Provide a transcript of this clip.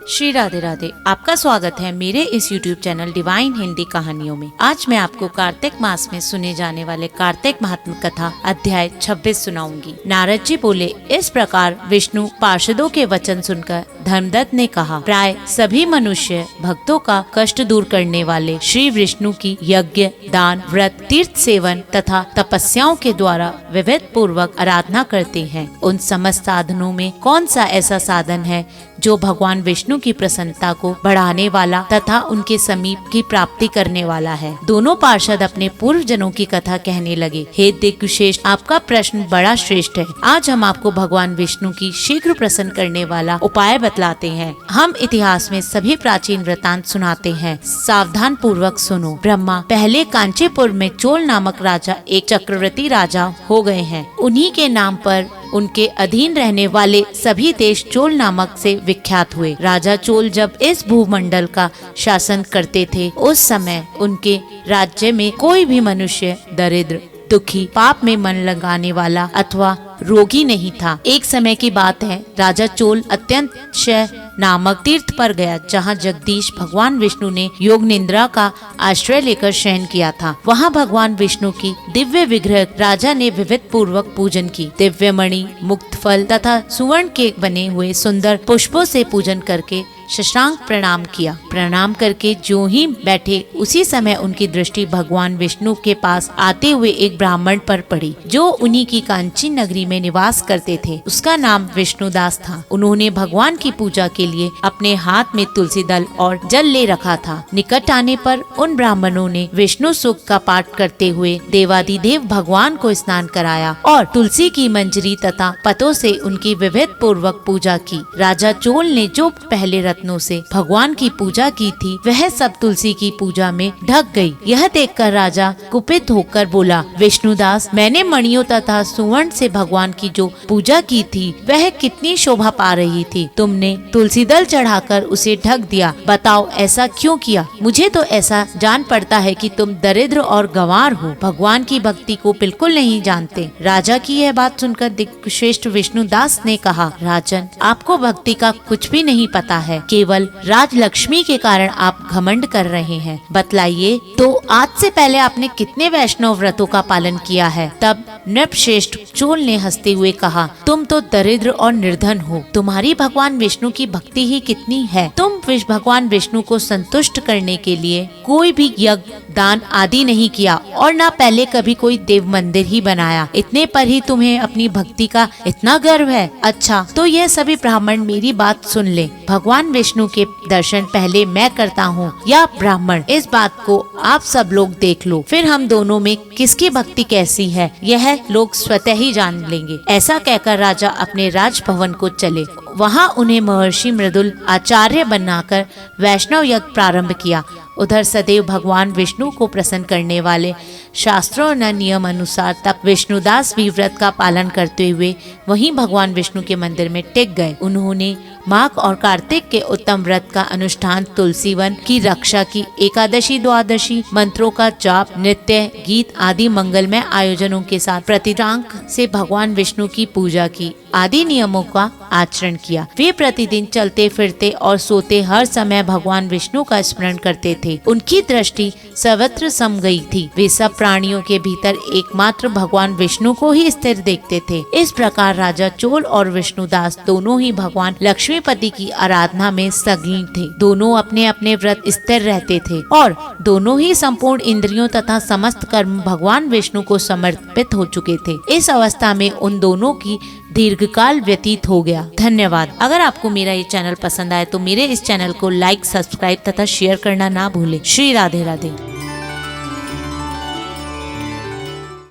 श्री राधे राधे। आपका स्वागत है मेरे इस YouTube चैनल डिवाइन हिंदी कहानियों में। आज मैं आपको कार्तिक मास में सुने जाने वाले कार्तिक महात्म कथा अध्याय 26 सुनाऊंगी। नारद जी बोले, इस प्रकार विष्णु पार्षदों के वचन सुनकर धर्मदत्त ने कहा, प्राय सभी मनुष्य भक्तों का कष्ट दूर करने वाले श्री विष्णु की यज्ञ, दान, व्रत, तीर्थ सेवन तथा तपस्याओं के द्वारा विविध पूर्वक आराधना करते हैं। उन समस्त साधनों में कौन सा ऐसा साधन है जो भगवान विष्णु की प्रसन्नता को बढ़ाने वाला तथा उनके समीप की प्राप्ति करने वाला है। दोनों पार्षद अपने पूर्व जनों की कथा कहने लगे। हे दिग्विशेष, आपका प्रश्न बड़ा श्रेष्ठ है। आज हम आपको भगवान विष्णु की शीघ्र प्रसन्न करने वाला उपाय बतलाते हैं। हम इतिहास में सभी प्राचीन वृतांत सुनाते हैं, सावधान पूर्वक सुनो। ब्रह्मा पहले कांचीपुर में चोल नामक राजा एक चक्रवर्ती राजा हो गए हैं। उन्हीं के नाम पर उनके अधीन रहने वाले सभी देश चोल नामक से विख्यात हुए। राजा चोल जब इस भूमंडल का शासन करते थे, उस समय उनके राज्य में कोई भी मनुष्य दरिद्र, दुखी, पाप में मन लगाने वाला अथवा रोगी नहीं था। एक समय की बात है, राजा चोल अत्यंत क्षय नामक तीर्थ पर गया, जहाँ जगदीश भगवान विष्णु ने योग निद्रा का आश्रय लेकर शयन किया था। वहाँ भगवान विष्णु की दिव्य विग्रह राजा ने विविध पूर्वक पूजन की। दिव्य मणि, मुक्त फल तथा सुवर्ण के बने हुए सुंदर पुष्पों से पूजन करके शशांक प्रणाम किया। प्रणाम करके जो ही बैठे, उसी समय उनकी दृष्टि भगवान विष्णु के पास आते हुए एक ब्राह्मण पर पड़ी, जो उन्हीं की कांची नगरी में निवास करते थे। उसका नाम विष्णुदास था। उन्होंने भगवान की पूजा के लिए अपने हाथ में तुलसी दल और जल ले रखा था। निकट आने पर उन ब्राह्मणों ने विष्णु सुख का पाठ करते हुए देवादिदेव भगवान को स्नान कराया और तुलसी की मंजरी तथा पतों से उनकी विविध पूर्वक पूजा की। राजा चोल ने जो पहले रत्नों से भगवान की पूजा की थी, वह सब तुलसी की पूजा में ढक गई। यह देखकर राजा कुपित होकर बोला, विष्णुदास, मैंने मणियों तथा सुवर्ण से भगवान की जो पूजा की थी, वह कितनी शोभा पा रही थी। तुमने तुलसी दल चढ़ाकर उसे ढक दिया। बताओ ऐसा क्यों किया? मुझे तो ऐसा जान पड़ता है कि तुम दरिद्र और गंवार हो, भगवान की भक्ति को बिल्कुल नहीं जानते। राजा की यह बात सुनकर दिग्विश्रेष्ठ विष्णुदास ने कहा, राजन, आपको भक्ति का कुछ भी नहीं पता है। केवल राजलक्ष्मी के कारण आप घमंड कर रहे हैं। बतलाइए तो आज से पहले आपने कितने वैष्णव व्रतों का पालन किया है? तब नृपश्रेष्ठ चोल ने हंसते हुए कहा, तुम तो दरिद्र और निर्धन हो। तुम्हारी भगवान विष्णु की भक्ति ही कितनी है। तुम भगवान विष्णु को संतुष्ट करने के लिए कोई भी यज्ञ, दान आदि नहीं किया और न पहले कभी कोई देव मंदिर ही बनाया। इतने पर ही तुम्हें अपनी भक्ति का इतना गर्व है। अच्छा, तो यह सभी ब्राह्मण मेरी बात सुन ले। भगवान विष्णु के दर्शन पहले मैं करता हूँ या ब्राह्मण, इस बात को आप सब लोग देख लो। फिर हम दोनों में किसकी भक्ति कैसी है, यह लोग स्वतः ही जान लेंगे। ऐसा कहकर राजा अपने राजभवन को चले। वहाँ उन्हें महर्षि मृदुल आचार्य बनाकर वैष्णव यज्ञ प्रारंभ किया। उधर सदैव भगवान विष्णु को प्रसन्न करने वाले शास्त्रों न नियम अनुसार तब विष्णुदास भी व्रत का पालन करते हुए वहीं भगवान विष्णु के मंदिर में टिक गए। उन्होंने माघ और कार्तिक के उत्तम व्रत का अनुष्ठान, तुलसी वन की रक्षा की, एकादशी द्वादशी मंत्रों का जाप, नृत्य, गीत आदि मंगलमय आयोजनों के साथ प्रतिटांक से भगवान विष्णु की पूजा की आदि नियमों का आचरण किया। वे प्रतिदिन चलते फिरते और सोते हर समय भगवान विष्णु का स्मरण करते थे। उनकी दृष्टि सर्वत्र सम गई थी। वे सब प्राणियों के भीतर एकमात्र भगवान विष्णु को ही स्थिर देखते थे। इस प्रकार राजा चोल और विष्णुदास दोनों ही भगवान लक्ष्मीपति की आराधना में संलग्न थे। दोनों अपने अपने व्रत स्थिर रहते थे और दोनों ही संपूर्ण इंद्रियों तथा समस्त कर्म भगवान विष्णु को समर्पित हो चुके थे। इस अवस्था में उन दोनों की दीर्घकाल व्यतीत हो गया। धन्यवाद। अगर आपको मेरा ये चैनल पसंद आए तो मेरे इस चैनल को लाइक, सब्सक्राइब तथा शेयर करना ना भूलें। श्री राधे राधे।